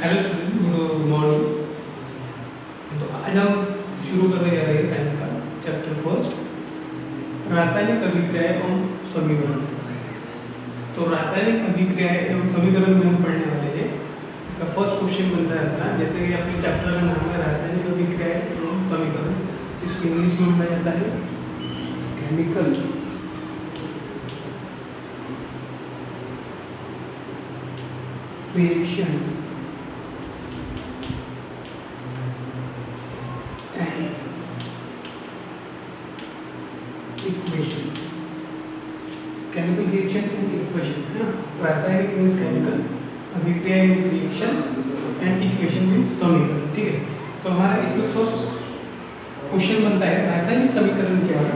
Hello student, good morning. तो आज हम शुरू करने जा रहे हैं साइंस का चैप्टर फर्स्ट, रासायनिक अभिक्रियाएं एवं समीकरण। तो रासायनिक अभिक्रियाएं एवं समीकरण में हम पढ़ने वाले हैं। इसका फर्स्ट क्वेश्चन बनता है अपना, जैसे कि अपने चैप्टर का नाम है रासायनिक अभिक्रियाएं एवं समीकरण, इसको इंग्लिश में बोला जाता है chemical reaction equation. Chemical reaction and equation है ना। रासायनिक मीन्स केमिकल, अभिक्रिया means reaction and equation means समीकरण। ठीक है, तो हमारा इसमें फर्स्ट क्वेश्चन बनता है रासायनिक समीकरण क्या है,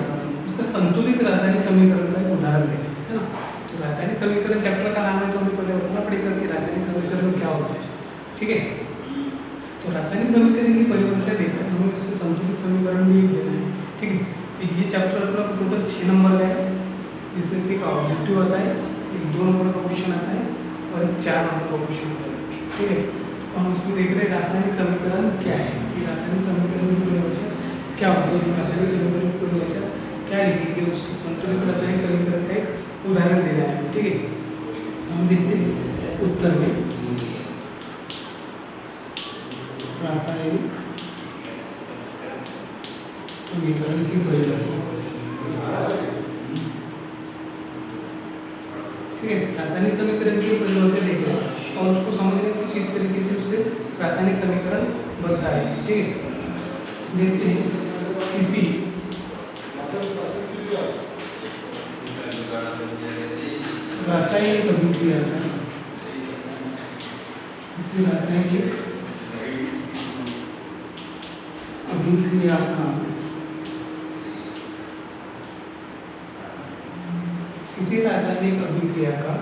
उसका संतुलित रासायनिक समीकरण का एक उदाहरण दें, है ना। तो रासायनिक समीकरण चैप्टर का नाम है, तो हमें पहले बताना पड़ेगा कि रासायनिक समीकरण क्या होता है। ठीक है, तो रासायनिक समीकरण की परिभाषा देकर हमें उसके संतुलित समीकरण भी देना है। ठीक है, तो ये चैप्टर अपना टोटल 6 नंबर का है, जिसमें से एक ऑब्जेक्टिव आता है, एक 2 नंबर का क्वेश्चन आता है और एक 4 नंबर का क्वेश्चन आता है। ठीक है, तो हम उसमें देख रहे हैं रासायनिक समीकरण क्या है, कि रासायनिक समीकरण की परिभाषा क्या होती है, रासायनिक समीकरण की परिभाषा क्या लिखेंगे, उसको संतुलित रासायनिक समीकरण का एक उदाहरण देना है। ठीक है, हम देखते हैं उत्तर में रासायनिक समीकरण की परिभाषा। ठीक है, रासायनिक समीकरण की परिभाषा देखें और उसको समझने कि किस तरीके से उससे रासायनिक समीकरण बनता है। ठीक है, देखते हैं किसी रासायनिक अभिक्रिया का, किसी रासायनिक अभिक्रिया का, किसी रासायनिक अभिक्रिया का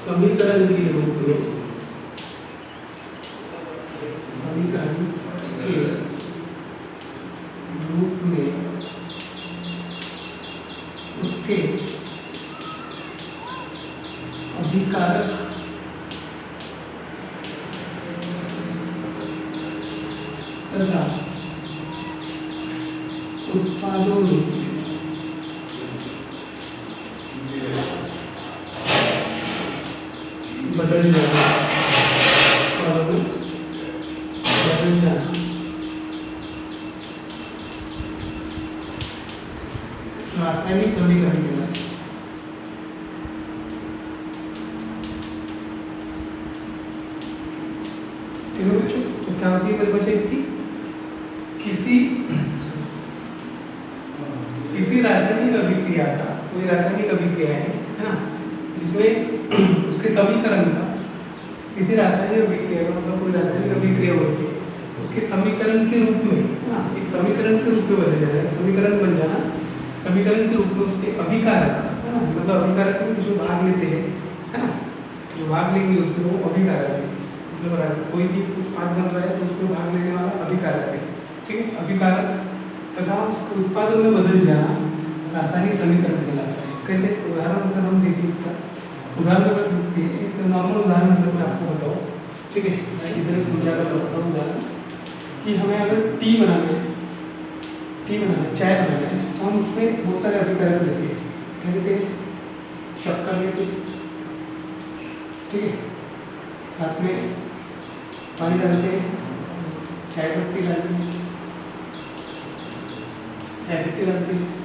समीकरण के रूप में, समीकरण के रूप में उसके अभिकारक तथा उत्पादों में बदल जाना, रासायनिक समीकरण के बाद ठीक है बच्चों। तो क्या होती है परिभाषा इसकी, किसी रासायनिक अभिक्रिया का, कोई रासायनिक अभिक्रिया है ना, जिसमें उसके समीकरण का, किसी रासायनिक अभिक्रिया का मतलब कोई रासायनिक अभिक्रिया होती है, उसके समीकरण के रूप में, है ना, एक समीकरण के रूप में बदल जाना, एक समीकरण बन जाना, समीकरण के रूप में उसके अभिकारक, है ना, मतलब अभिकारक में जो भाग लेते हैं, है ना, जो भाग लेंगे उसमें वो अभिकारक है। मतलब कोई भी उत्पाद बन रहा है तो उसमें भाग लेने वाला अभिकारक है। ठीक है, अभिकारक तथा उसके उत्पादन में बदल जाना रासायनिक समीकरण कहलाता है। कैसे, उदाहरण अगर हम देखें इसका उदाहरण अगर देखते हैं, एक नॉर्मल उदाहरण अगर मैं आपको बताऊँ, ठीक है, मैं इधर समझा कर बताता हूँ उदाहरण, कि हमें अगर टी बनाना है, चाय बनाना है, तो हम उसमें बहुत सारे अभिकारक लेते हैं। क्या लेते हैं, शक्कर लेते हैं, ठीक है, साथ में पानी डालते हैं, चाय पत्ती डालते हैं,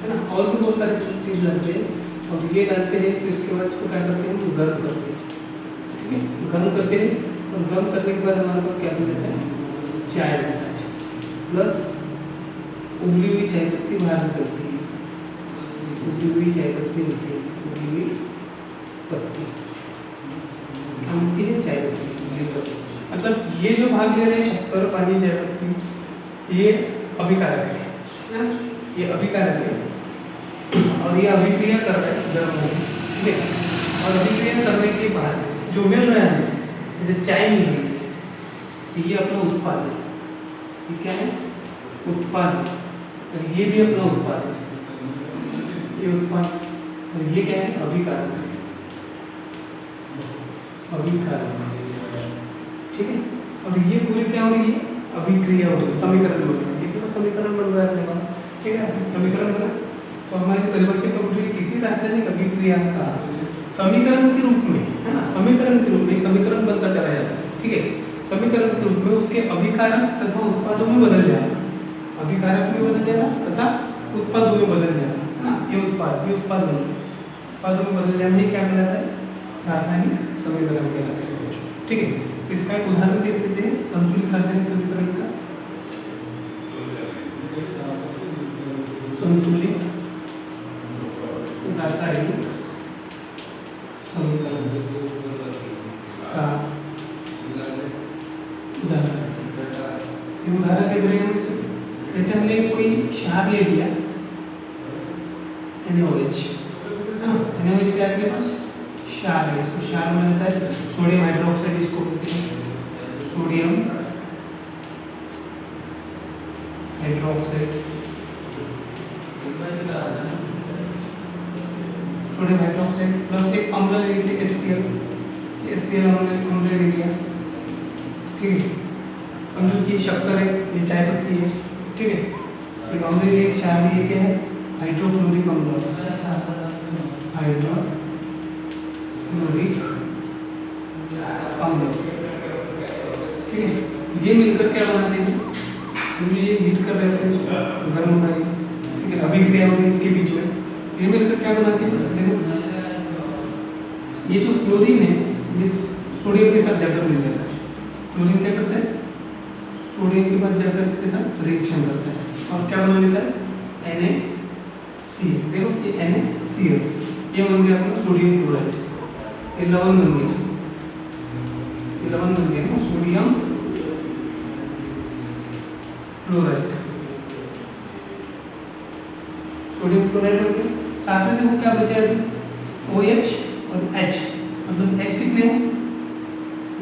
है ना, और भी बहुत सारी चीज़ डालते हैं, और ये डालते हैं तो इसके बाद इसको क्या करते हैं, हम गर्म करते हैं। ठीक है, गर्म करते हैं और गर्म करने के बाद हमारे पास क्या मिलता है, चाय बनता है, प्लस उबली हुई चाय पत्ती बाहर निकलती है, उबली हुई चाय पत्ती नीचे, उबली हुई पत्ती क्या मिलती है, चाय पत्ती। मतलब ये जो भाग ले रहे हैं शक्कर, पानी, चाय पत्ती, ये अभिकारक है ना, ये अभिकारक है और ये अभिक्रिया कर रहा है गर्म होने। ठीक है, और अभिक्रिया करने के बाद जो मिल रहा है हमें, जैसे चाय मिल रही है, तो ये अपना उत्पाद है, ये क्या है, उत्पाद, और ये भी अपना उत्पाद है, ये उत्पाद, और ये क्या है, अभिकारक है। अभिकारक। ठीक है, और ये पूरी क्या हो रही है, अभिक्रिया हो रही है, समीकरण बन रहा है। ये तो समीकरण बन रहा है अपने पास। ठीक है, समीकरण बना तो हमारी परिभाषा क्या बोल रही है, किसी रासायनिक अभिक्रिया का समीकरण के रूप में, है ना, समीकरण के रूप में एक समीकरण बनता चला जाता है। ठीक है, समीकरण के रूप में उसके अभिकारक तथा उत्पादों में बदल जाना, अभिकारक में बदल जाना तथा उत्पादों में बदल जाना, है ना, ये उत्पादों में बदल जाना, ये क्या कहलाता है, रासायनिक समीकरण कहलाता है। ठीक है, तो इसका एक उदाहरण देख लेते हैं संतुलित रासायनिक समीकरण का। संतुलित रासायनिक समीकरण का उदाहरण, ये उदाहरण देख रहे हैं हम। जैसे हमने कोई क्षार ले लिया NaOH, है ना, NaOH क्या है, क्षार है, इसको क्षार में रहता है सोडियम हाइड्रोक्साइड, इसको बोलते हैं sodium hydroxide. Sodium hydroxide plus एक अम्ल ले लीजिए HCl हमने ले लिया। ठीक है, समझो कि शक्कर है, ये चाय पत्ती है। ठीक है, एक अम्ल लिए, क्षार लिए, क्या है, हाइड्रोक्लोरिक अम्ल, हाइड्रोक्लोरिक अम्ल। ठीक है, ये मिलकर क्या बनाते हैं, क्योंकि ये हीट कर रहे थे, इसको गर्म होना है। ठीक है, अभिक्रिया होगी इसके बीच में, ये मिलकर क्या बनाते हैं, देखो ये जो क्लोरीन है ये सोडियम के साथ जाकर मिल जाता है। क्लोरीन क्या करता है, सोडियम के पास जाकर इसके साथ रिएक्शन करता है और क्या बना लेता है, NaCl। देखो ये NaCl, ये बन गया अपना सोडियम क्लोराइड, ये लवण बन गया, ये लवण बन गया ना, सोडियम क्लोराइड, सोडियम क्लोराइड हो गया। साथ में देखो क्या बचा है, OH और H, मतलब H कितने हैं,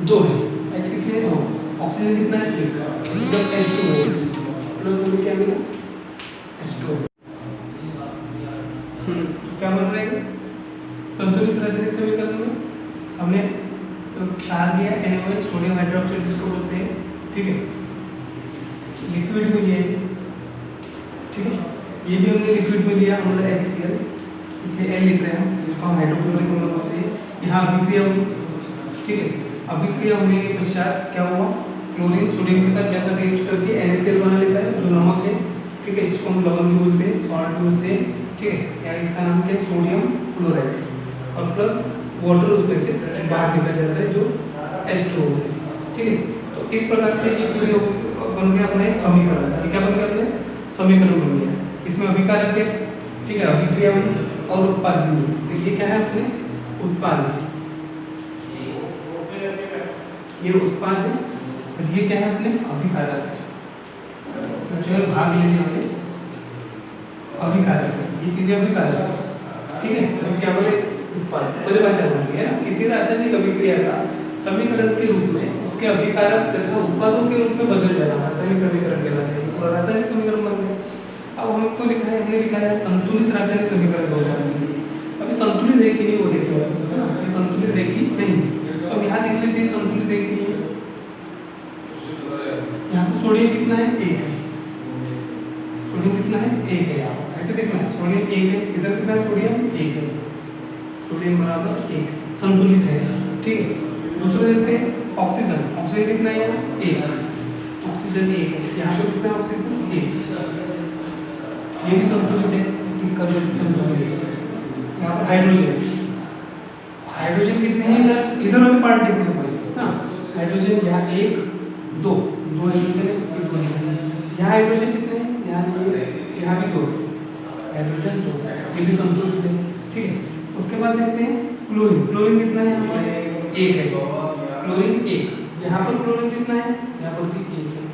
2 है, H कितने हैं, 2, ऑक्सीजन कितना है, 1, मतलब H2 है, प्लस में क्या मिला, H2। क्या बन रहा है, संतुलित रासायनिक समीकरण में हमने क्षार लिया NaOH, सोडियम हाइड्रोक्साइड जिसको बोलते हैं। ठीक है, लिक्विड में लिया, ठीक है, ये भी हमने लिक्विड में लिया, हमने HCl, इसमें L लिख रहे हैं हम, जिसको हम हाइड्रोक्लोरिक अम्ल बोलते हैं। यहाँ अभिक्रिया हुई। ठीक है, अभिक्रिया होने के पश्चात क्या हुआ, क्लोरीन सोडियम के साथ जाकर रिएक्ट करके NaCl बना लेता है, जो नमक है। ठीक है, जिसको हम लवण भी बोलते हैं, सॉल्ट बोलते हैं। ठीक है, यहाँ इसका नाम क्या है, सोडियम क्लोराइड, और प्लस वाटर उसमें से बाहर निकल जाता है, जो H2 होता है। ठीक है, तो इस प्रकार से ये पूरी बन गया अपना एक समीकरण। ये क्या बन गया, अपने समीकरण बन गया। इसमें अभिकारक है, ठीक है, अभिक्रिया हुई और उत्पाद भी हुई। तो ये क्या है, अपने उत्पाद है, ये उत्पाद है, और ये क्या है, अपने अभिकारक है, जो है भाग लेने वाले अभिकारक है, ये चीजें अभिकारक है। ठीक है, तो क्या बोले, उत्पाद परिभाषा होती है ना, किसी रासायनिक अभिक्रिया का समीकरण के रूप में उसके अभिकारक तथा उत्पादों के रूप में बदल जाना रासायनिक समीकरण कहलाता है। पूरा रासायनिक समीकरण बन गया। अब हमको लिखा है, हमने लिखा है संतुलित रासायनिक समीकरण बोलते हैं। अभी संतुलित है कि नहीं वो देख लो, है ना, ये संतुलित है कि नहीं। अब यहाँ देख लेते हैं संतुलित है कि नहीं। यहाँ पर सोडियम कितना है, 1 है, सोडियम कितना है, 1 है। यहाँ ऐसे देखना है, सोडियम 1 है, इधर कितना है, सोडियम 1 है, सोडियम बराबर 1, संतुलित है। ठीक है, दूसरा देखते हैं ऑक्सीजन, ऑक्सीजन कितना है, 1, ऑक्सीजन 1 है, यहाँ पे कितना है, ऑक्सीजन 1, ये भी संतुलित है। ठीक कर देते संतुलित है। यहाँ पर हाइड्रोजन, हाइड्रोजन कितने हैं, इधर वाले पार्ट देखने पड़ेगा ना, हाइड्रोजन यहाँ 1 2 हाइड्रोजन है, 1 2 यहाँ हाइड्रोजन कितने हैं, यहाँ भी 2 हाइड्रोजन 2, ये भी संतुलित है। ठीक है, उसके बाद देखते हैं क्लोरीन, क्लोरीन कितना है, हमारे 1 है, क्लोरीन 1, यहाँ पर क्लोरीन कितना है, यहाँ पर भी 1 है।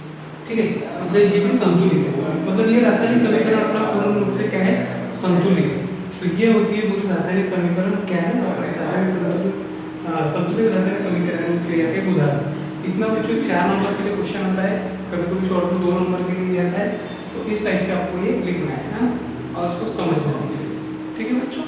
ठीक है, मतलब ये भी संतुलित है, मतलब ये रासायनिक समीकरण अपना पूर्ण रूप से क्या है, संतुलित है। तो ये होती है पूरी रासायनिक समीकरण क्या है, संतुलित रासायनिक समीकरण क्रिया के उदाहरण। इतना बच्चों 4 नंबर के लिए क्वेश्चन आता है, कभी कभी शॉर्ट में 2 नंबर के लिए भी आता है। तो इस टाइप से आपको ये लिखना है ना, और उसको समझना है। ठीक है बच्चों।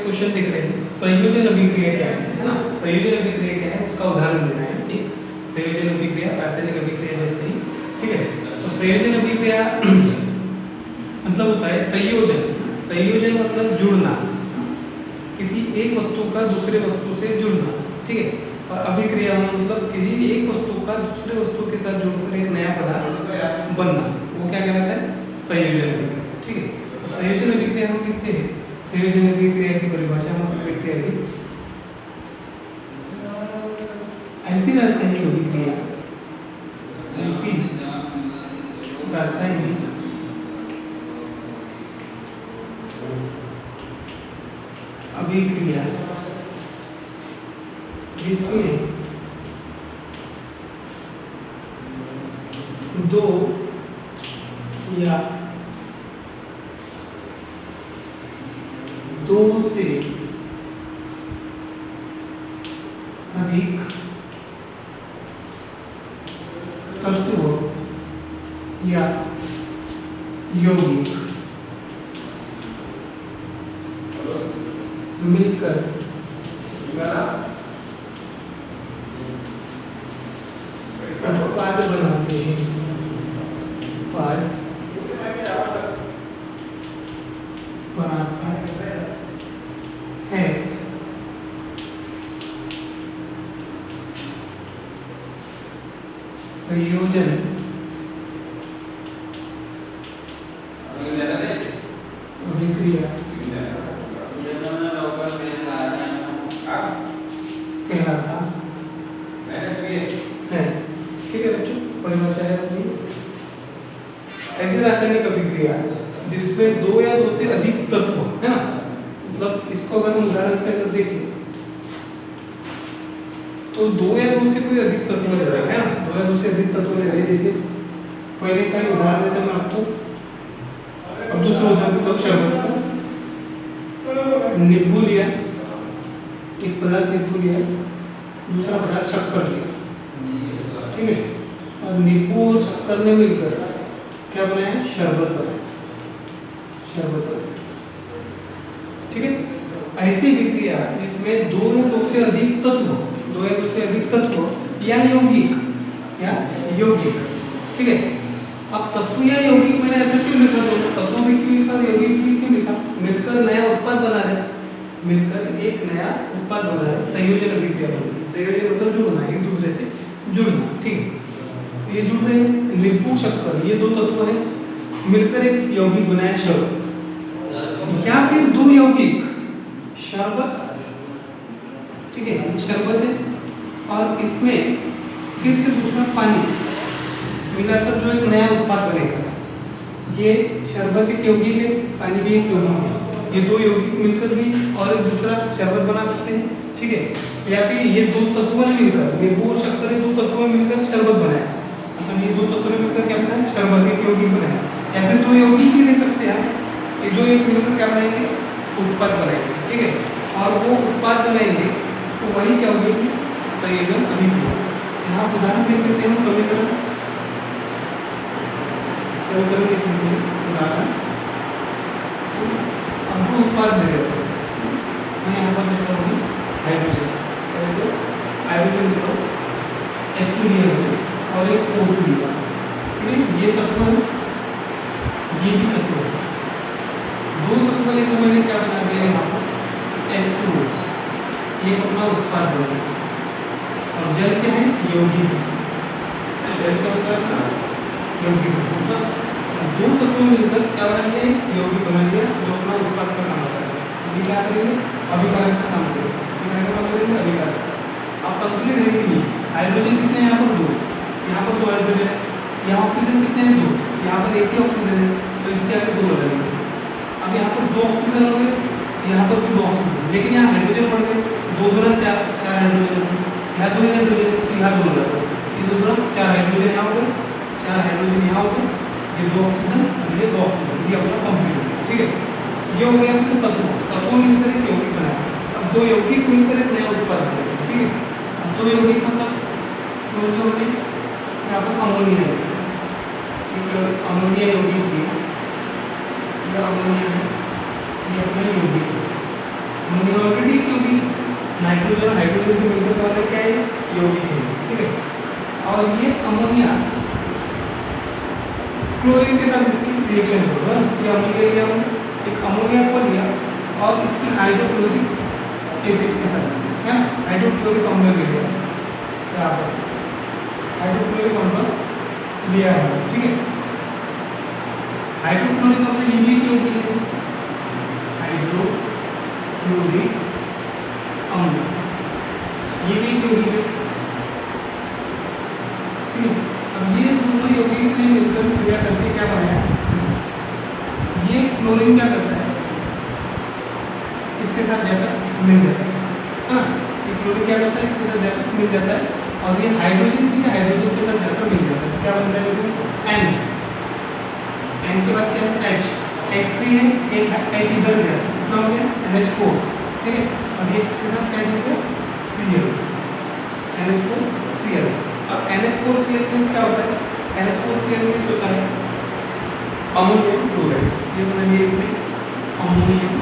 क्वेश्चन देख रहे हैं, संयोजन अभिक्रिया क्या है ना? संयोजन अभिक्रिया क्या है उसका उदाहरण देना है। एक संयोजन अभिक्रिया रासायनिक अभिक्रिया जैसे ही, ठीक है। तो संयोजन अभिक्रिया मतलब होता है संयोजन। संयोजन मतलब जुड़ना, किसी एक वस्तु का दूसरे वस्तु से जुड़ना, ठीक है। और अभिक्रिया मतलब किसी एक वस्तु का दूसरे वस्तु के साथ जुड़कर एक नया पदार्थ बनना, वो क्या कहलाता है? संयोजन अभिक्रिया, ठीक है। तो संयोजन अभिक्रिया हम लिखते हैं, संयोजन अभिक्रिया की परिभाषा हम लिखते हैं ऐसी रासायनिक अभिक्रिया, ऐसी रासायनिक अभिक्रिया जिसमें दो या दो से अधिक तत्व या यौगिक मिलकर उत्पाद बनाते हैं, उत्पाद बनाता है। संयोजन अभिक्रिया कहलाता है, ठीक है बच्चों। परिभाषा है अपनी, ऐसी रासायनिक अभिक्रिया जिसमें दो या दो से अधिक तत्व है ना, मतलब इसको अगर हम उदाहरण से अगर देखें तो दो या दो से कोई अधिक तत्व ले रहा है ना, दो या दो से अधिक तत्व ले रहे हैं। जैसे पहले का उदाहरण देता मैं आपको, अब दूसरा उदाहरण देता हूँ शरबत का। नींबू लिया, एक पदार्थ नींबू लिया, दूसरा पदार्थ शक्कर लिया, ठीक है। और नींबू और शक्कर ने मिलकर क्या बनाया? शरबत बनाया, शरबत बनाया, ठीक है। ऐसी विक्रिया जिसमें दो या दो से अधिक तत्व, दो या दो से अधिक तत्व या यौगिक, या यौगिक, ठीक है। अब तत्व या यौगिक मैंने ऐसा क्यों लिखा? दोनों तत्वों में क्यों लिखा, यौगिक भी क्यों लिखा? मिलकर नया उत्पाद बना रहे, मिलकर एक नया उत्पाद बना रहे, संयोजन अभिक्रिया बन रही। संयोजन मतलब जुड़ना, एक दूसरे से जुड़ना, ठीक है। ये जुड़ रहे हैं, नींबू शक्कर ये दो तत्व है, मिलकर एक यौगिक बनाया शरबत, या फिर दो यौगिक शरबत, ठीक है, शरबत है और इसमें फिर से दूसरा पानी मिलाकर जो एक नया उत्पाद बनेगा। ये शरबत एक यौगिक है, पानी भी एक यौगिक है, ये दो यौगिक मिलकर भी और एक दूसरा शरबत बना सकते हैं, ठीक है। या फिर ये दो तत्वों ने मिलकर, नींबू और शक्कर दो तत्वों ने मिलकर शरबत बनाया, मतलब ये दो तत्वों ने मिलकर क्या बनाया? शरबत एक यौगिक बनाया। या फिर दो यौगिक भी ले सकते हैं, ये जो एक मिलकर क्या बनाएंगे? उत्पाद बनाएंगे, ठीक है। और वो उत्पाद बनाएंगे तो वही क्या होगी? संयोजन अभिक्रिया। यहाँ उदाहरण देख लेते हैं, समीकरण देख लेते हैं उदाहरण। अब दो उत्पाद ले रहे हैं, मैं यहाँ पर देता हूँ हाइड्रोजन, तो हाइड्रोजन देखो H2 लिया है और एक O2 लिया, ठीक है। ये तत्व है, ये भी तत्व है, दो तत्व ले तो मैंने क्या बना दिया यहाँ पर? H2, ये अपना उत्पाद बन गया। और जल क्या है? यौगिक है, जल का मतलब यौगिक, मतलब दो तत्वों मिलकर क्या बना लिया? यौगिक बना लिया, जो अपना उत्पाद का काम होता है। अभी क्या करेंगे? अभिकारक का काम करेंगे, अभिकारक। अब संतुलित है कि नहीं? हाइड्रोजन कितने हैं यहाँ पर? दो, यहाँ पर दो हाइड्रोजन है, यहाँ ऑक्सीजन कितने हैं? दो, यहाँ पर एक ही ऑक्सीजन है, तो इसके आगे दो लगेंगे। अब यहाँ पर दो ऑक्सीजन हो गए, यहाँ पर भी दो ऑक्सीजन, लेकिन यहाँ हाइड्रोजन बढ़ गए, दो गुना चार, चार हाइड्रोजन, यहाँ दो हाइड्रोजन, तो यहाँ दो लगा, ये दो गुना चार हाइड्रोजन यहाँ हो गए, चार हाइड्रोजन यहाँ हो गए, ये दो ऑक्सीजन और ये दो ऑक्सीजन, ये अपना कंप्लीट हो गया, ठीक है। ये हो गया अपने तत्वों मिलकर एक यौगिक बनाया। अब दो यौगिक मिलकर एक नया उत्पाद बनेगा, ठीक है। अब दो यौगिक मतलब यहाँ पर अमोनिया है, एक अमोनिया यौगिक भी, यह अमोनिया है, ये अपना यौगिक है, अमोनिया ऑलरेडी एक यौगिक, नाइट्रोजन हाइड्रोजन से मिलकर बना क्या है, यौगिक है, ठीक है। और ये अमोनिया क्लोरीन के साथ इसकी रिएक्शन होगा, ये अमोनिया लिया हमने, एक अमोनिया को लिया और इसकी हाइड्रोक्लोरिक एसिड के साथ, है ना, हाइड्रोक्लोरिक अम्ल ले लिया, यहाँ पर हाइड्रोक्लोरिक अम्ल लिया है, ठीक है। हाइड्रोक्लोरिक अम्ल यूनिक यौगिक है, हाइड्रोक्लोरिक अम्ल यूनिक यौगिक है, ठीक है। अब ये दोनों यौगिक ने मिलकर क्रिया करके क्या बनाया, ये क्लोरीन क्या करता है, इसके साथ जाकर मिल जाता है ना, ये क्लोरीन क्या करता है, इसके साथ जाकर मिल जाता है, और ये हाइड्रोजन भी हाइड्रोजन के साथ जाकर मिल जाता है, क्या बनता है देखो, N, N के बाद क्या है H, H3 है, H इधर गया, कितना हो गया NH4, ठीक है। अब ये इसके साथ क्या जुड़ गया Cl, NH4Cl। अब NH4Cl मींस क्या होता है, NH4Cl मींस होता है अमोनियम क्लोराइड, ये बनाइए इसमें अमोनियम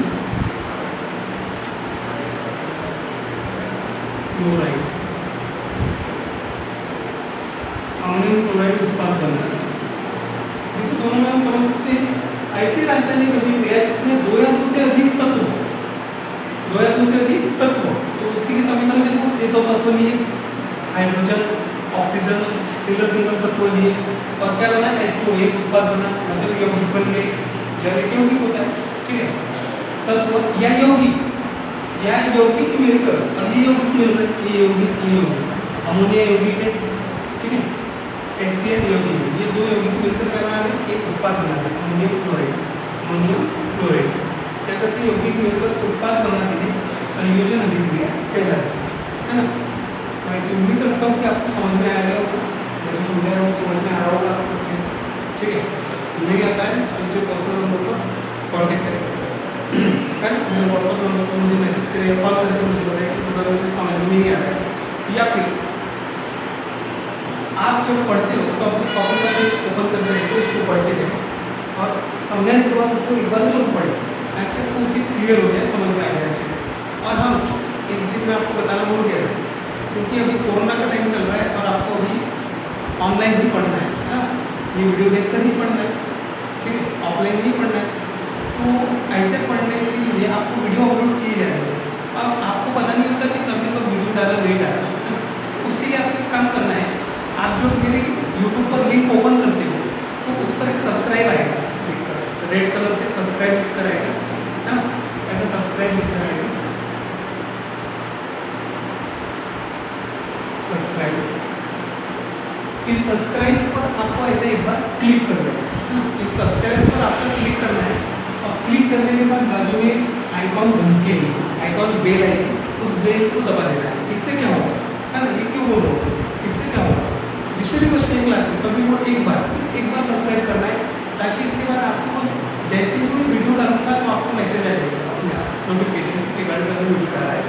क्लोराइड, अमोनियम क्लोराइड उत्पाद बनता है। देखो दोनों में हम समझ सकते हैं ऐसे रासायनिक अभिक्रिया जिसमें दो या दो से अधिक तत्व हो, दो या दो से अधिक तत्व हो, तो उसके लिए समीकरण देखो, ये दो तत्व लिए हाइड्रोजन ऑक्सीजन सिंगल सिंगल तत्व लिए और क्या बना H2 एक उत्पाद बना, मतलब यौगिक बन गए, जब एक यौगिक होता है, ठीक है। तत्व या यौगिक मिलकर, और ये यौगिक मिल रहे, ये यौगिक अमोनिया यौगिक है, ठीक है, HCl यौगिक है, ये दो यौगिक मिलकर क्या बना रहे, एक उत्पाद बना रहे अमोनियम क्लोराइड, क्या करते हैं यौगिक मिलकर उत्पाद बनाते हैं, संयोजन अभिक्रिया कहलाती है ना। तो ऐसे उम्मीद करता हूँ कि आपको समझ में आया होगा, जो समझ रहा हूँ समझ में आ रहा होगा आपको अच्छे से, ठीक है। नहीं आता है तो मुझे पर्सनल नंबर पर कॉन्टेक्ट करें, है ना, मेरे व्हाट्सअप नंबर पर मुझे मैसेज करें या कॉल करके मुझे बताएं कि सर मुझे समझ में नहीं आ रहा है, या फिर आप जब पढ़ते हो तो अपनी कॉपी का पेज ओपन करके देखो, उसको पढ़ते रहें और समझाने के बाद उसको एक बार जरूर पढ़ें ताकि आपको वो चीज़ क्लियर हो जाए, समझ में आ जाए अच्छे से। और हाँ, एक चीज़ मैं आपको बताना भूल गया था, क्योंकि अभी कोरोना का टाइम चल रहा है और आपको अभी ऑनलाइन ही पढ़ना है ना, ये वीडियो देखकर ही पढ़ना है, ठीक है, ऑफलाइन नहीं पढ़ना है। तो ऐसे पढ़ने के लिए आपको वीडियो अपलोड किए जाएंगे, अब आपको पता नहीं होता कि सबने को वीडियो डाला नहीं डाला, उसके लिए आपको एक काम करना है, आप जो मेरी यूट्यूब पर लिंक ओपन करते हो तो उस पर एक सब्सक्राइब आएगा, रेड कलर से सब्सक्राइब कराएगा, है ना, ऐसे सब्सक्राइब लिखा रहेगा, सब्सक्राइब, इस सब्सक्राइब पर आपको ऐसे एक बार क्लिक कर देना है, इस सब्सक्राइब पर आपको क्लिक करना है और क्लिक करने के बाद बाजू में आइकॉन बनती है, आइकॉन बेल आएगी, उस बेल को दबा देना है। इससे क्या होगा, है ना, ये क्यों बोल रहा हूँ, इससे क्या होगा, जितने भी बच्चे क्लास में सभी को एक बार सब्सक्राइब करना है, ताकि इसके बाद आपको जैसे ही कोई वीडियो डालूंगा तो आपको मैसेज आ जाएगा अपने नोटिफिकेशन के बाद से वीडियो डाला है,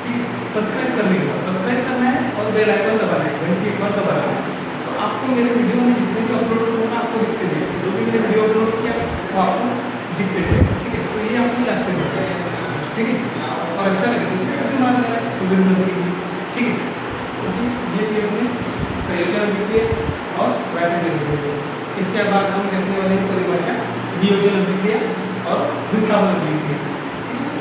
ठीक है। सब्सक्राइब करने के बाद सब्सक्राइब करना है और बेल आइकन दबाना है, घंटी एक बार दबाना है, तो आपको मेरे वीडियो में जितने भी अपलोड करूँगा आपको दिखते जाएगा, जो भी मैंने वीडियो अपलोड किया वो आपको दिखते जाएगा, ठीक है। तो ये आपको याद से करते हैं, ठीक है, और अच्छा लगे तो मान लेना सुबह जरूरी, ठीक है। ये थी अपने संयोजन अभिक्रिया और रासायनिक अभिक्रिया। इसके बाद हम देखने वाले हैं परिभाषा वियोजन अभिक्रिया और विस्थापन अभिक्रिया, ठीक है।